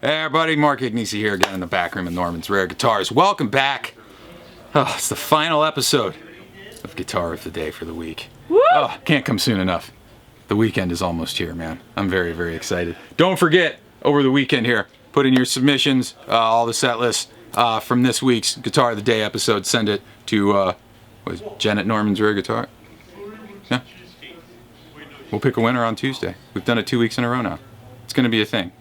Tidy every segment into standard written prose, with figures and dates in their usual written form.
Hey everybody, Mark Agnesi here again in the back room of Norman's Rare Guitars. Welcome back. Oh, it's the final episode of Guitar of the Day for the week. Woo! Oh, can't come soon enough. The weekend is almost here, man. I'm very, very excited. Don't forget, over the weekend here, put in your submissions, all the set lists from this week's Guitar of the Day episode. Send it to Jen at Norman's Rare Guitar. Yeah. We'll pick a winner on Tuesday. We've done it 2 weeks in a row now. It's going to be a thing.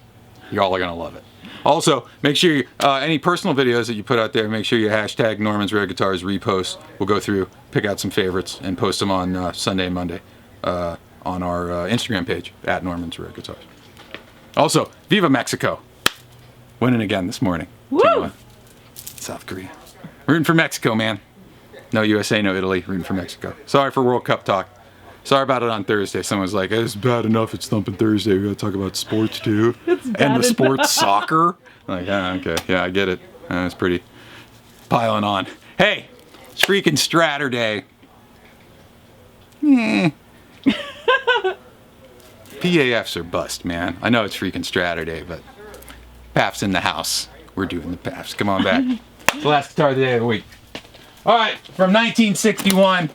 Y'all are going to love it. Also, make sure you, any personal videos that you put out there, make sure you hashtag Norman's Rare Guitars repost. We'll go through, pick out some favorites, and post them on Sunday and Monday on our Instagram page, at Norman's Rare Guitars. Also, Viva Mexico. Winning again this morning. Woo! 2-1. South Korea. Rooting for Mexico, man. No USA, no Italy. Rooting for Mexico. Sorry for World Cup talk. Sorry about it on Thursday. Someone's like, it's bad enough it's Thumping Thursday. We gotta talk about sports too. And the sports soccer. I'm like, okay. Yeah, I get it. It's pretty piling on. Hey, it's freaking Straturday. PAFs are bust, man. I know it's freaking Straturday, but PAFs in the house. We're doing the PAFs. Come on back. It's the last guitar of the day of the week. All right, from 1961.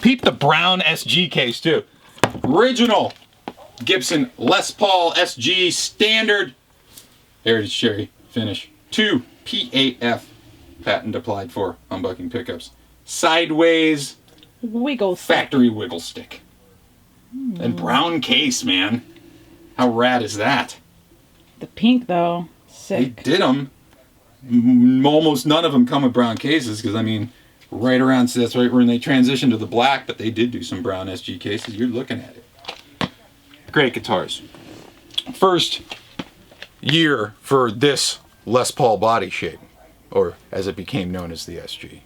Peep the brown SG case too. Original Gibson Les Paul SG standard Heritage Cherry finish. 2 PAF patent applied for humbucking pickups. Sideways Factory Wigglestick. And brown case, man. How rad is that? The pink though, sick. They did them. Almost none of them come with brown cases because I mean. Right around, so that's right when they transitioned to the black, but they did do some brown SG cases. You're looking at it. Great guitars. First year for this Les Paul body shape, or as it became known as the SG.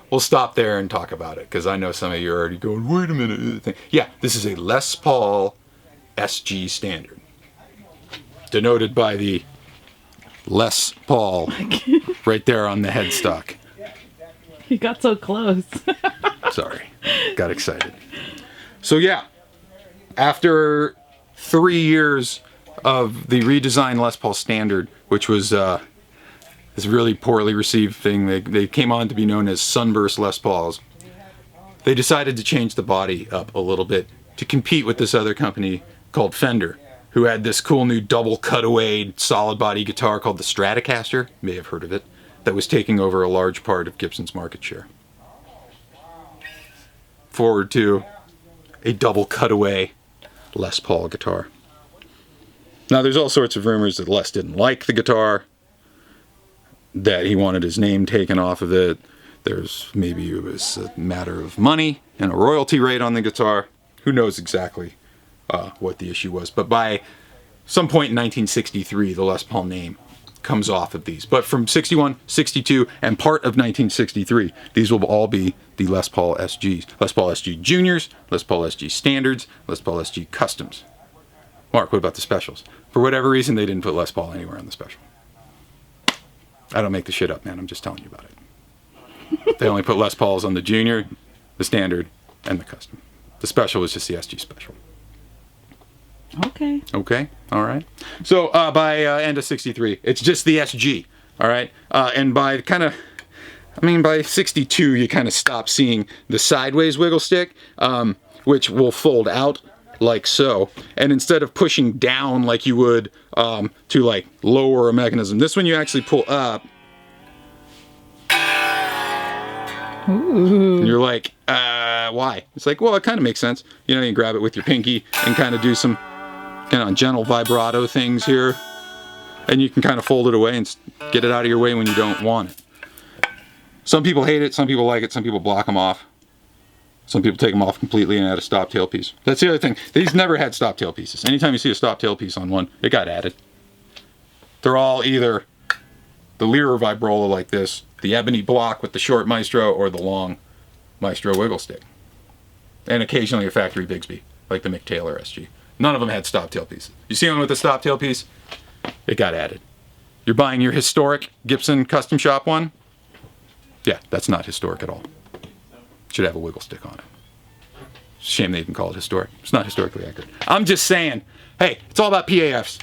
We'll stop there and talk about it, because I know some of you are already going, wait a minute. Yeah, this is a Les Paul SG standard. Denoted by the Les Paul right there on the headstock. You got so close. Sorry, got excited. So yeah, after 3 years of the redesigned Les Paul Standard, which was this really poorly received thing, they came on to be known as Sunburst Les Pauls. They decided to change the body up a little bit to compete with this other company called Fender, who had this cool new double cutaway solid body guitar called the Stratocaster. You may have heard of it. That was taking over a large part of Gibson's market share. Forward to a double cutaway Les Paul guitar. Now there's all sorts of rumors that Les didn't like the guitar, that he wanted his name taken off of it. There's maybe it was a matter of money and a royalty rate on the guitar. Who knows exactly what the issue was. But by some point in 1963, the Les Paul name comes off of these. But from 61, 62, and part of 1963, these will all be the Les Paul SGs. Les Paul SG Juniors, Les Paul SG Standards, Les Paul SG Customs. Mark, what about the specials? For whatever reason, they didn't put Les Paul anywhere on the special. I don't make the shit up, man. I'm just telling you about it. They only put Les Pauls on the Junior, the Standard, and the Custom. The special was just the SG Special. Okay. Okay. All right. So by end of 63, it's just the SG. All right. And by by 62, you kind of stop seeing the sideways wiggle stick, which will fold out like so. And instead of pushing down like you would to like lower a mechanism, this one you actually pull up. Ooh. And you're like, why? It's like, well, it kind of makes sense. You know, you grab it with your pinky and kind of do some kind of gentle vibrato things here, and you can kind of fold it away and get it out of your way when you don't want it. Some people hate it, some people like it, some people block them off. Some people take them off completely and add a stop tailpiece. That's the other thing. These never had stop tailpieces. Anytime you see a stop tailpiece on one, it got added. They're all either the Lyra vibrola like this, the ebony block with the short maestro, or the long maestro wiggle stick. And occasionally a factory Bigsby, like the Mick Taylor SG. None of them had stop tailpieces. You see one with a stop tailpiece? It got added. You're buying your historic Gibson custom shop one? Yeah, that's not historic at all. Should have a wiggle stick on it. Shame they even call it historic. It's not historically accurate. I'm just saying, hey, it's all about PAFs.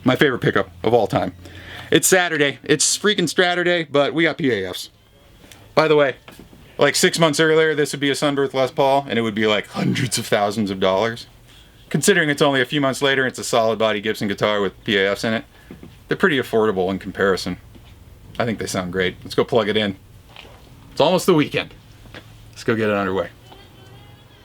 My favorite pickup of all time. It's Saturday. It's freaking Saturday, but we got PAFs. By the way, like 6 months earlier, this would be a Sunburst Les Paul, and it would be like hundreds of thousands of dollars. Considering it's only a few months later, it's a solid body Gibson guitar with PAFs in it. They're pretty affordable in comparison. I think they sound great. Let's go plug it in. It's almost the weekend. Let's go get it underway.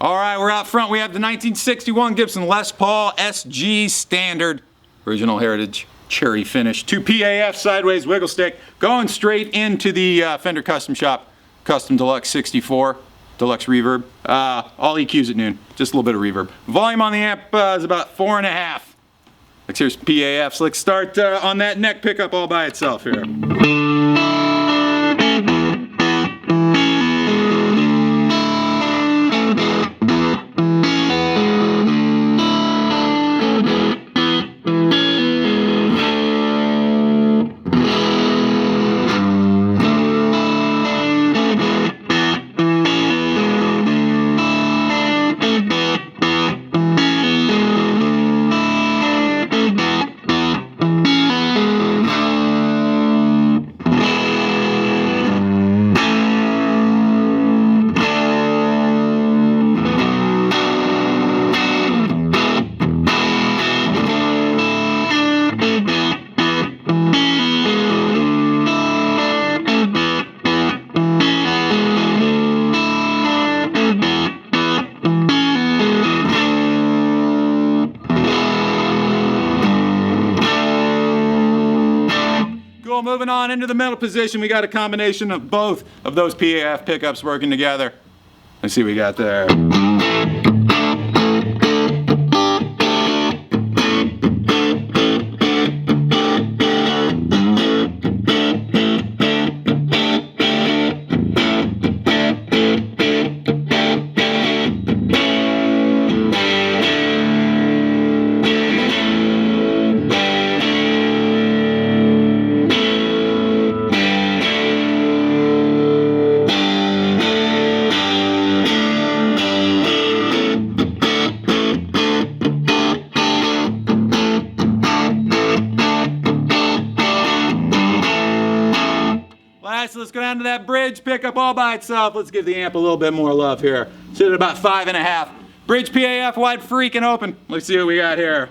All right, we're out front. We have the 1961 Gibson Les Paul SG Standard. Original Heritage Cherry Finish. 2 PAF sideways wiggle stick. Going straight into the Fender Custom Shop. Custom Deluxe 64. Deluxe reverb. All EQs at noon. Just a little bit of reverb. Volume on the amp is about 4.5. Let's hear some PAFs. Let's start on that neck pickup all by itself here. Moving on into the middle position, we got a combination of both of those PAF pickups working together. Let's see what we got there. Let's go down to that bridge pickup all by itself. Let's give the amp a little bit more love here. Sit at about 5.5. Bridge PAF wide freaking open. Let's see what we got here.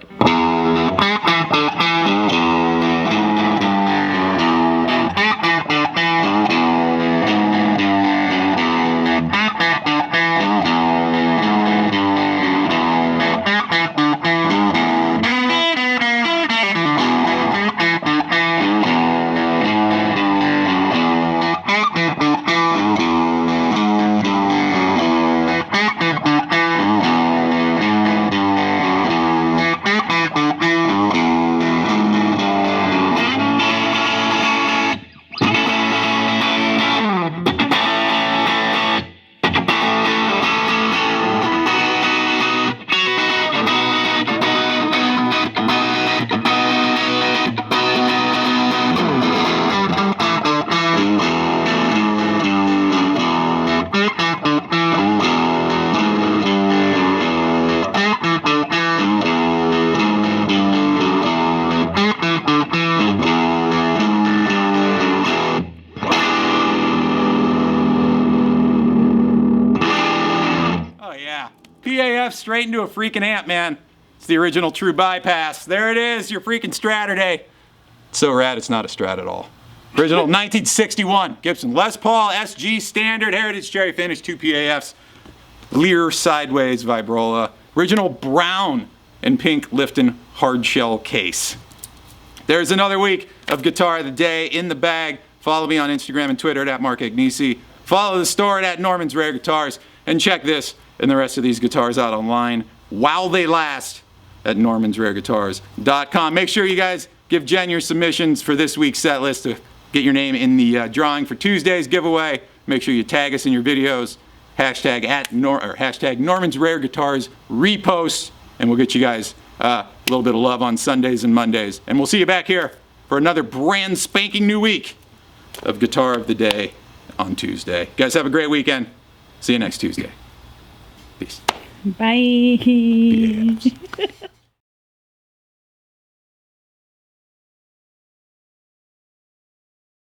PAF straight into a freaking amp, man. It's the original true bypass. There it is, your freaking Strat. It's so rad, it's not a Strat at all. Original 1961 Gibson Les Paul SG Standard Heritage Cherry Finish, 2 PAFs. Lear sideways vibrola. Original brown and pink Lifton hard shell case. There's another week of Guitar of the Day in the bag. Follow me on Instagram and Twitter at Mark Agnesi. Follow the store at Norman's Rare Guitars. And check this and the rest of these guitars out online while they last at normansrareguitars.com. Make sure you guys give Jen your submissions for this week's set list to get your name in the drawing for Tuesday's giveaway. Make sure you tag us in your videos. Hashtag Norman's Rare Guitars repost, and we'll get you guys a little bit of love on Sundays and Mondays. And we'll see you back here for another brand spanking new week of Guitar of the Day on Tuesday. You guys have a great weekend. See you next Tuesday. Peace. Bye.